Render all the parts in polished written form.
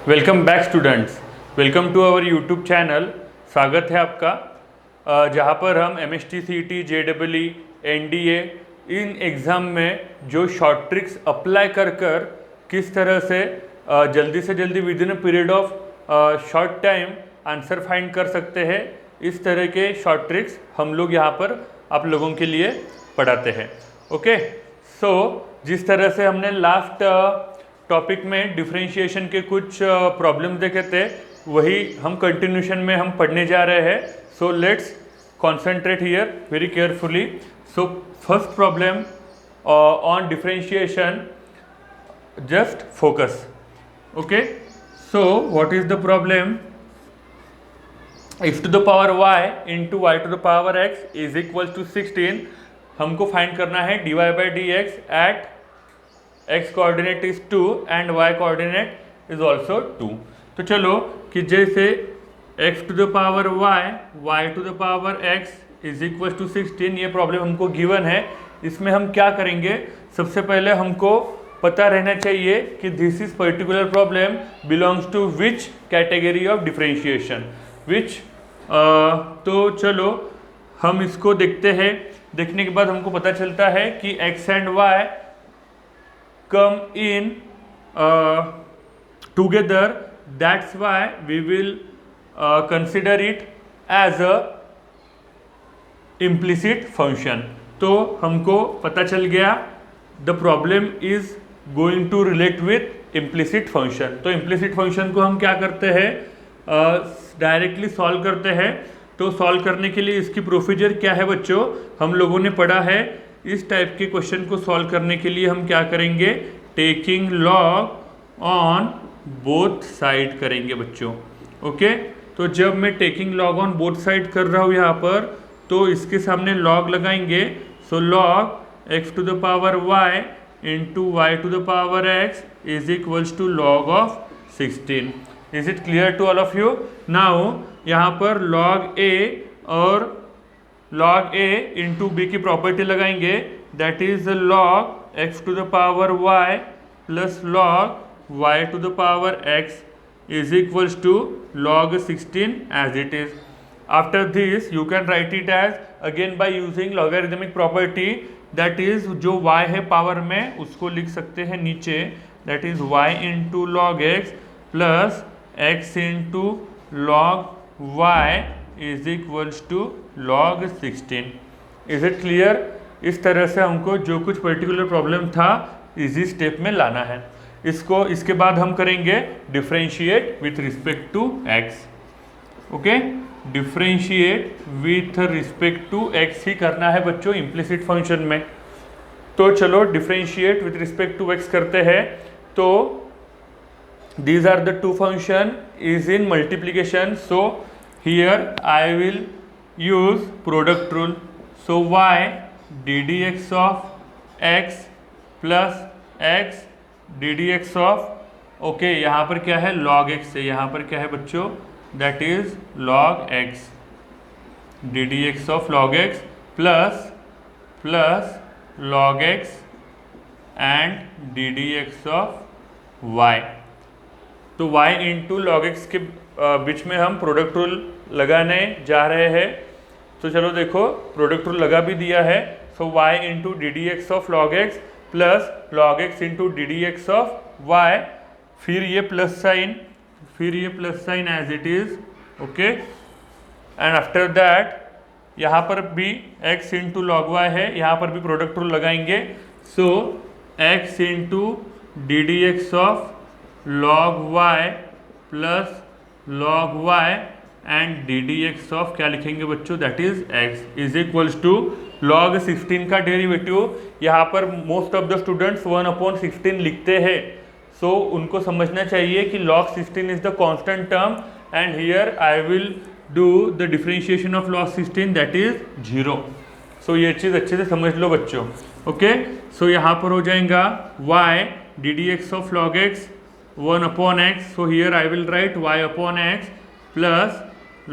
Welcome back students, welcome to our YouTube channel. स्वागत है आपका, जहां पर हम MST CET JEE NDA in exam में जो शॉर्ट ट्रिक्स अप्लाई कर किस तरह से जल्दी with in a period of short time answer find कर सकते हैं, इस तरह के शॉर्ट ट्रिक्स हम लोग यहाँ पर आप लोगों के लिए पढ़ाते हैं। ओके, सो जिस तरह से हमने लास्ट टॉपिक में डिफरेंशिएशन के कुछ प्रॉब्लम्स देखे थे, वही हम कंटिन्यूशन में हम पढ़ने जा रहे हैं। So let's concentrate here very carefully. So first problem on differentiation, just focus. Okay, so what is the problem? x to the power y into y to the power x is equal to 16। हमको find करना है dy by dx at x coordinate is 2 and y coordinate is also 2। तो चलो कि जैसे x to the power y, y to the power x is equal to 16, ये problem हमको given है। इसमें हम क्या करेंगे? सबसे पहले हमको पता रहना चाहिए कि this is particular problem belongs to which category of differentiation, which तो चलो हम इसको देखते हैं। देखने के बाद हमको पता चलता है कि x and y come in together, that's why we will consider it as a implicit function। तो हमको पता चल गया the problem is going to relate with implicit function। तो implicit function को हम क्या करते हैं? डायरेक्टली सॉल्व करते हैं। तो सॉल्व करने के लिए इसकी प्रोसीजर क्या है बच्चों? हम लोगों ने पढ़ा है, इस टाइप के क्वेश्चन को सॉल्व करने के लिए हम क्या करेंगे? Taking log on both side करेंगे बच्चों। ओके, तो जब मैं taking log on both side कर रहा हूँ यहाँ पर, तो इसके सामने लॉग लगाएंगे। So log x to the power y into y to the power x is equals to log of 16। Is it clear to all of you? Now यहाँ पर log a और log a इंटू बी की property लगाएंगे, that is log x to the power y plus log y to the power x is equals to log 16 as it is। After this you can write it as again by using logarithmic property, that is जो y है power में उसको लिख सकते हैं नीचे, that is y into log x प्लस x into log y is equals to log 16। Is it clear? इस तरह से हमको जो कुछ पर्टिकुलर प्रॉब्लम था इजी स्टेप में लाना है। इसके बाद हम करेंगे differentiate with respect to x। Okay, differentiate with respect to x ही करना है बच्चों इम्प्लिसिट फंक्शन में। तो चलो differentiate with respect to x करते हैं। तो these are the two function is in multiplication, so here I will use product rule। so y ddx of x plus x ddx of okay, यहाँ पर क्या है? log x है। यहाँ पर क्या है बच्चों? that is log x ddx of log x plus log x and ddx of y। तो y इंटू लॉग एक्स के बीच में हम प्रोडक्ट रूल लगाने जा रहे हैं। तो चलो देखो, प्रोडक्ट रूल लगा भी दिया है। So y into d d x of log x plus log x into d d x of y, फिर ये plus sign as it is. Okay, and after that यहाँ पर भी x इंटू लॉग y है, यहाँ पर भी product rule लगाएंगे। So x into d d x of log y plus log y and d d x of क्या लिखेंगे बच्चों? That is x is equals to log 16 का डेरिवेटिव। यहाँ पर मोस्ट ऑफ द स्टूडेंट्स 1/16 लिखते हैं। सो उनको समझना चाहिए कि log 16 is the constant term and here I will do the differentiation of log 16 that is 0। सो ये चीज़ अच्छे से समझ लो बच्चों। ओके, सो यहाँ पर हो जाएगा y D d x of log x 1/x। so here I will write y upon x plus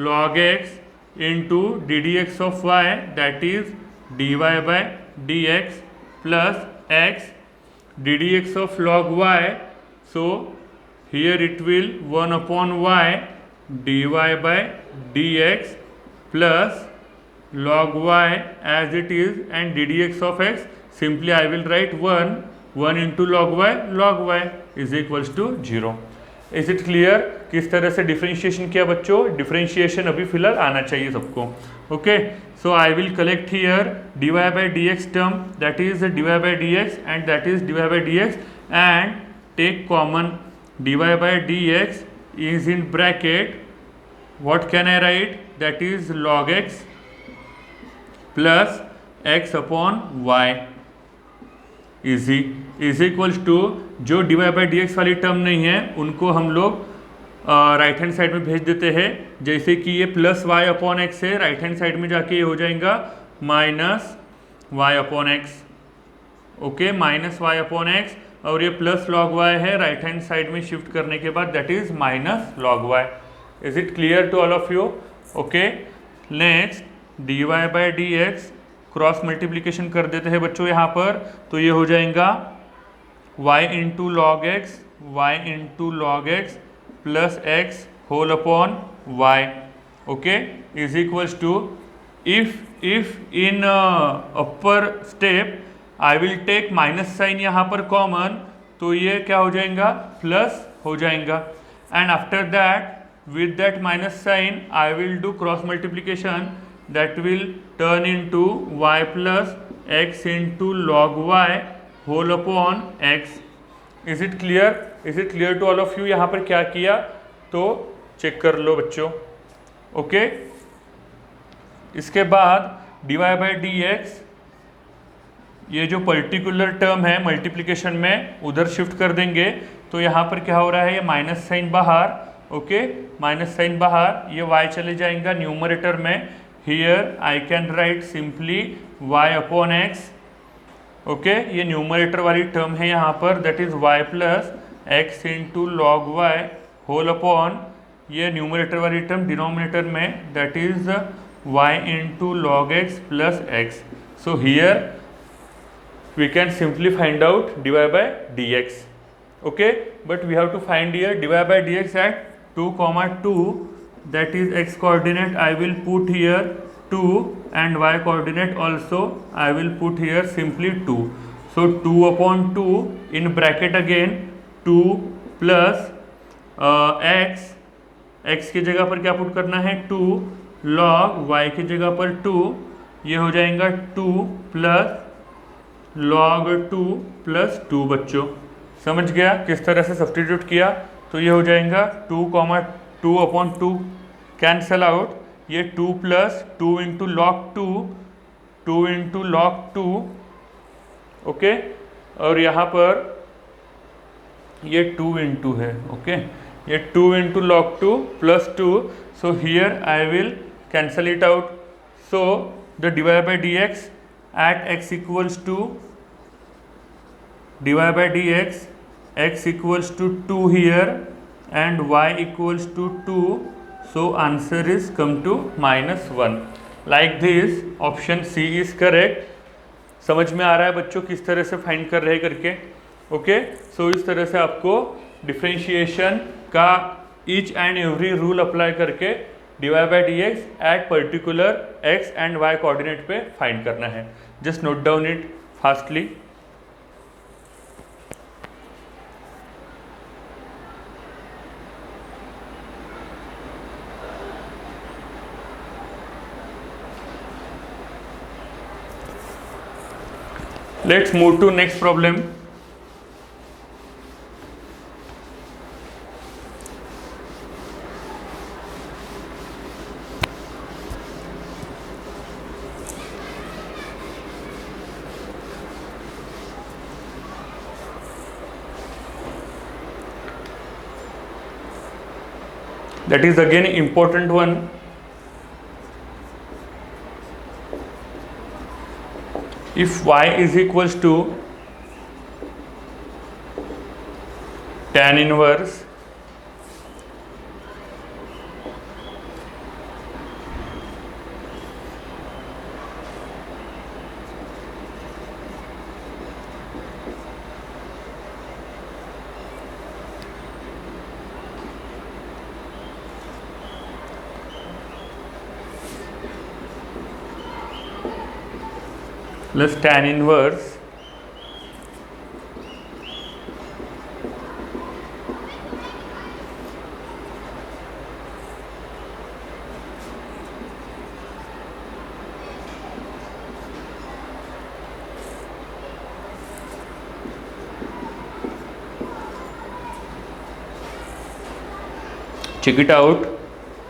log x into ddx of y, that is dy by dx plus x ddx of log y। so here it will 1 upon y dy by dx plus log y as it is and ddx of x. Simply I will write 1 into log y is equals to 0. Is it clear? किस तरह से differentiation किया बच्चों? Differentiation अभी फिलहाल आना चाहिए सबको. Okay, so I will collect here dy by dx term, that is dy by dx and that is dy by dx, and take common dy by dx is in bracket. What can I write? That is log x plus x upon y easy is equals to, जो dy by d x वाली term नहीं है उनको हम लोग right hand side में भेज देते हैं. जैसे कि ये प्लस वाई अपॉन एक्स है, राइट हैंड साइड में जाके ये हो जाएगा minus y upon x. Okay, minus y upon x, और ये प्लस लॉग वाई है, राइट हैंड साइड में शिफ्ट करने के बाद that is minus log y. Is it clear to all of you? Okay, next dy by d x cross multiplication कर देते हैं बच्चों यहाँ पर, तो ये हो जाएगा y into log x plus x whole upon y. Okay, is equals to, if in upper step I will take minus sign यहाँ पर कॉमन, तो ये क्या हो जाएगा? प्लस हो जाएगा. And after that with that minus sign I will do cross multiplication, that will turn into y plus x into log y whole upon x. Is it clear? Is it clear to all of you? यहाँ पर क्या किया तो check कर लो बच्चों. Okay, इसके बाद dy by dx, ये जो पर्टिकुलर टर्म है मल्टीप्लिकेशन में उधर शिफ्ट कर देंगे, तो यहाँ पर क्या हो रहा है? ये माइनस साइन बाहर. ओके, माइनस साइन बाहर, ये y चले जाएगा न्यूमरेटर में. Here I can write simply y upon x. Okay, ये न्यूमरेटर वाली टर्म है यहाँ पर, that is y plus x into log y whole upon, ये न्यूमरेटर वाली टर्म डिनोमिनेटर में, that is y into log x plus x. So here we can simply find out dy by dx. Okay, but we have to find here dy by dx at 2,2. that is x coordinate I will put here 2 and y coordinate also I will put here simply 2. So 2 upon 2 in bracket again 2 plus x की जगह पर क्या put करना है? 2 log y की जगह पर 2, ये हो जाएगा 2 प्लस log 2 प्लस 2. बच्चों समझ गया किस तरह से सब्सटीट्यूट किया? तो ये हो जाएगा 2 अपॉन 2 कैंसल आउट, ये 2 plus 2 into log 2 into log 2. Okay, और यहाँ पर ये 2 इंटू है. ओके, ये 2 into log 2 plus 2. So here I will cancel it out. So the dy by dx at x equals to dy by dx x equals to 2 here and y equals to 2. So answer is come to -1. Like this option C is correct. समझ में आ रहा है बच्चों किस तरह से find कर रहे करके? ओके, सो इस तरह से आपको डिफरेंशिएशन का each and every rule apply करके dy by dx at particular x and y coordinate पे फाइंड करना है. Just note down it fastly. Let's move to next problem. That is again important one. If y is equals to tan inverse plus tan inverse check it out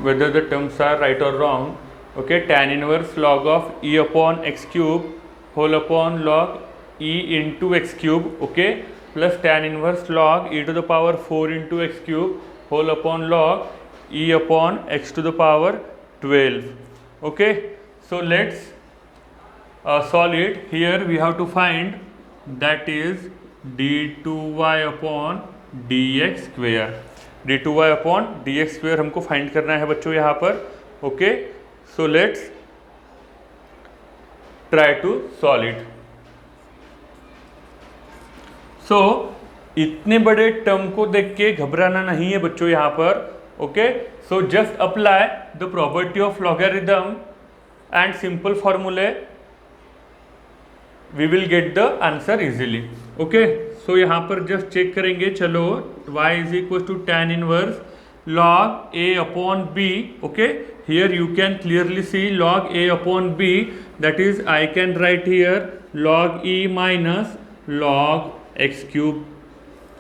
whether the terms are right or wrong. Okay, tan inverse log of e upon x cube whole upon log e into x cube, okay, plus tan inverse log e to the power 4 into x cube whole upon log e upon x to the power 12. Okay, so let's solve it. Here we have to find that is d2y upon dx square. d2y upon dx square हमको find करना है बच्चों यहाँ पर. Okay, so let's try to solve it. So इतने बड़े term को देख के घबराना नहीं है बच्चों यहाँ पर. Okay, so just apply the property of logarithm and simple फॉर्मूले, we will get the answer easily. Okay, so यहाँ पर जस्ट चेक करेंगे. चलो, y is equal to tan inverse log a upon b. Okay, here you can clearly see log a upon b, that is I can write here log e minus log x cube,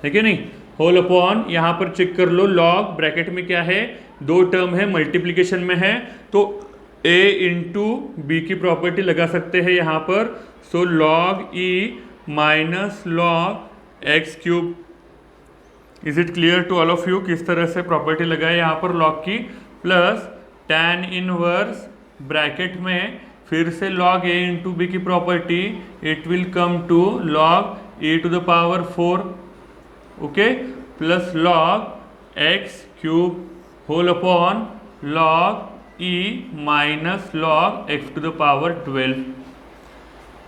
है कि नहीं, whole upon, यहाँ पर check कर लो log bracket में क्या है, दो टर्म है, मल्टीप्लीकेशन में है, तो a इंटू बी की प्रॉपर्टी लगा सकते हैं यहाँ पर. So log e minus log x cube. Is it clear to all of you किस तरह से प्रॉपर्टी लगाए यहाँ पर log की, प्लस tan इनवर्स ब्रैकेट में फिर से log a इंटू बी की property, it will come to log e to the power 4, okay, plus log x cube whole upon log e minus log x to the power 12.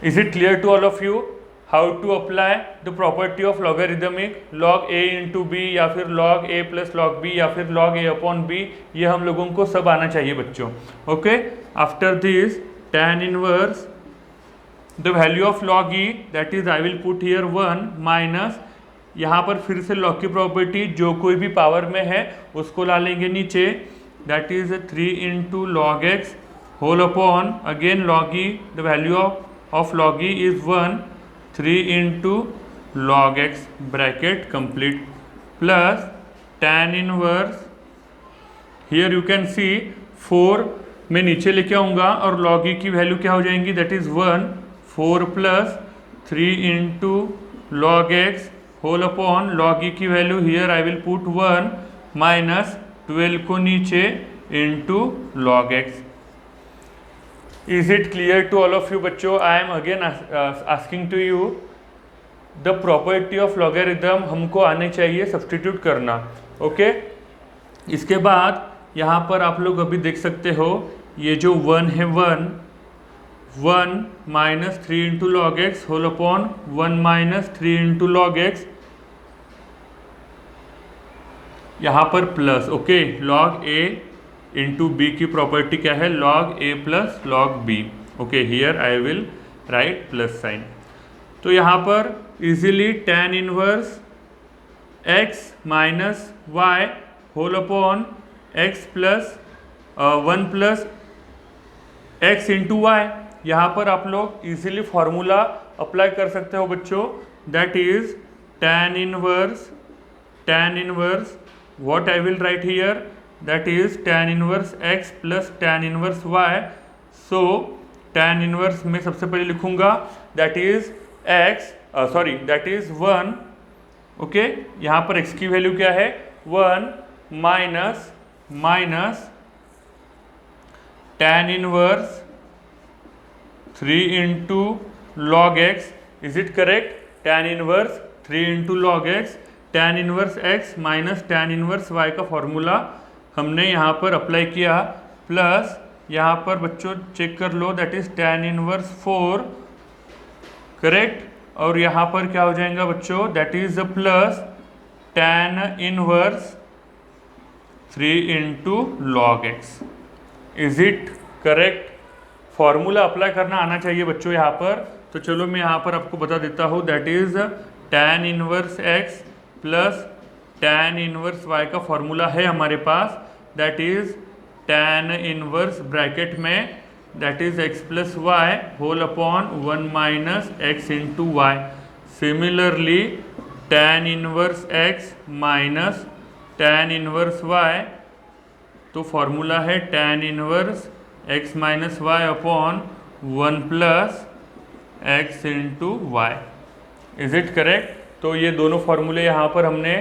Is it clear to all of you how to apply the property of logarithmic, log a into b या फिर log a plus log b या फिर log a upon b, ये हम लोगों को सब आना चाहिए बच्चों. Okay, after this tan inverse the value of log e, that is I will put here 1 minus, यहाँ पर फिर से log की प्रॉपर्टी जो कोई भी पावर में है उसको ला लेंगे नीचे, that is 3 into log x whole upon again log e, the value of log e is 1, 3 into log x bracket complete, plus tan inverse, here you can see 4 में नीचे लेके आऊँगा और log e की वैल्यू क्या हो जाएंगी, that is 1, 4 plus 3 into log x whole upon log e की value here I will put 1 minus 12 को नीचे into log x. Is it clear to all of you बच्चों? I am again asking to you the property of logarithm हमको आने चाहिए substitute करना. Okay, इसके बाद यहाँ पर आप लोग अभी देख सकते हो ये जो 1 है 1 minus 3 into log x whole upon 1 minus 3 into log x, यहाँ पर plus, okay, log a into b की प्रॉपर्टी क्या है, log a plus log b. Okay, here I will write plus sign. तो यहाँ पर easily tan inverse x minus y whole upon x plus 1 plus x into y, यहाँ पर आप लोग इजीली फॉर्मूला अप्लाई कर सकते हो बच्चों, that is tan inverse what I will write here, that is tan inverse x plus tan inverse y. so tan inverse में सबसे पहले लिखूंगा that is x, that is 1. Okay, यहाँ पर x की वैल्यू क्या है, 1 minus tan inverse 3 into log x. Is it correct, tan inverse 3 into log x, tan inverse x minus tan inverse y का फॉर्मूला हमने यहाँ पर अप्लाई किया, प्लस यहाँ पर बच्चों चेक कर लो that is tan inverse 4, correct, और यहाँ पर क्या हो जाएगा बच्चों, that is plus tan inverse 3 into log x. Is it correct, formula apply करना आना चाहिए बच्चों यहाँ पर. तो चलो मैं यहाँ पर आपको बता देता हूँ, that is tan inverse x plus tan inverse y का फॉर्मूला है हमारे पास, that is tan inverse bracket में that is x plus y whole upon 1 minus x into y. Similarly tan inverse x minus tan inverse y, तो formula है tan inverse x minus y upon 1 plus x into y. Is it correct? तो ये दोनों फॉर्मूले यहाँ पर हमने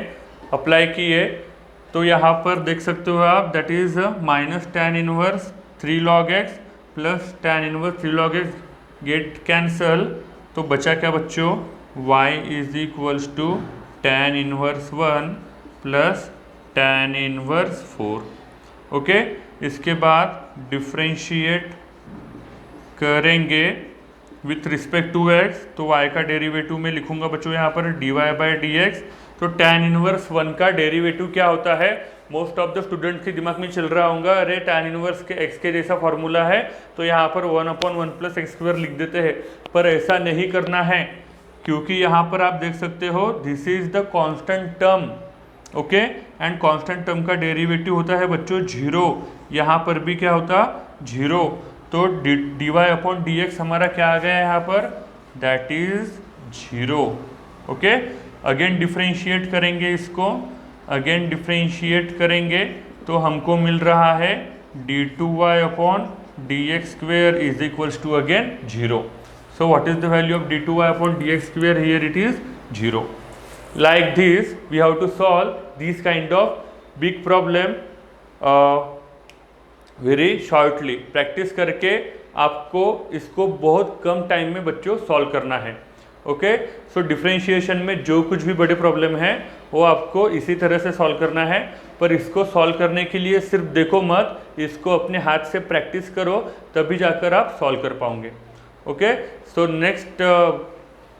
apply किए। तो यहाँ पर देख सकते हो आप, that is minus tan inverse 3 log x plus tan inverse 3 log x get cancel, तो बचा क्या बच्चों, y is equals to tan inverse 1 plus tan inverse 4। Okay, इसके बाद डिफ्रेंशिएट करेंगे विथ रिस्पेक्ट टू x, तो y का डेरिवेटिव में लिखूंगा बच्चों यहाँ पर dy बाई डी एक्स। तो tan इनवर्स 1 का डेरिवेटिव क्या होता है, मोस्ट ऑफ द स्टूडेंट के दिमाग में चल रहा होगा, अरे tan इनवर्स के x के जैसा फॉर्मूला है तो यहाँ पर 1/1 प्लस एक्स स्क्वायर लिख देते हैं, पर ऐसा नहीं करना है, क्योंकि यहाँ पर आप देख सकते हो this is the constant term. Okay, and constant term का डेरिवेटिव होता है बच्चों 0, यहाँ पर भी क्या होता 0, तो dy अपॉन डी एक्स हमारा क्या आ गया यहाँ पर, that is 0। Okay, again differentiate करेंगे इसको, अगेन डिफ्रेंशिएट करेंगे तो हमको मिल रहा है d2y upon d x square is equals to again 0। So what is the value of d2y upon d x square, here it is 0। Like this we have to solve these kind of big problem very shortly। Practice करके आपको इसको बहुत कम time में बच्चों solve करना है। Okay, सो differentiation में जो कुछ भी बड़े प्रॉब्लम है वो आपको इसी तरह से सॉल्व करना है, पर इसको सॉल्व करने के लिए सिर्फ देखो मत, इसको अपने हाथ से प्रैक्टिस करो, तभी जाकर आप सॉल्व कर पाओगे। ओके, सो नेक्स्ट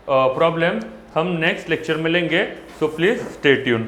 प्रॉब्लम हम नेक्स्ट लेक्चर में लेंगे, सो प्लीज़ स्टे ट्यून।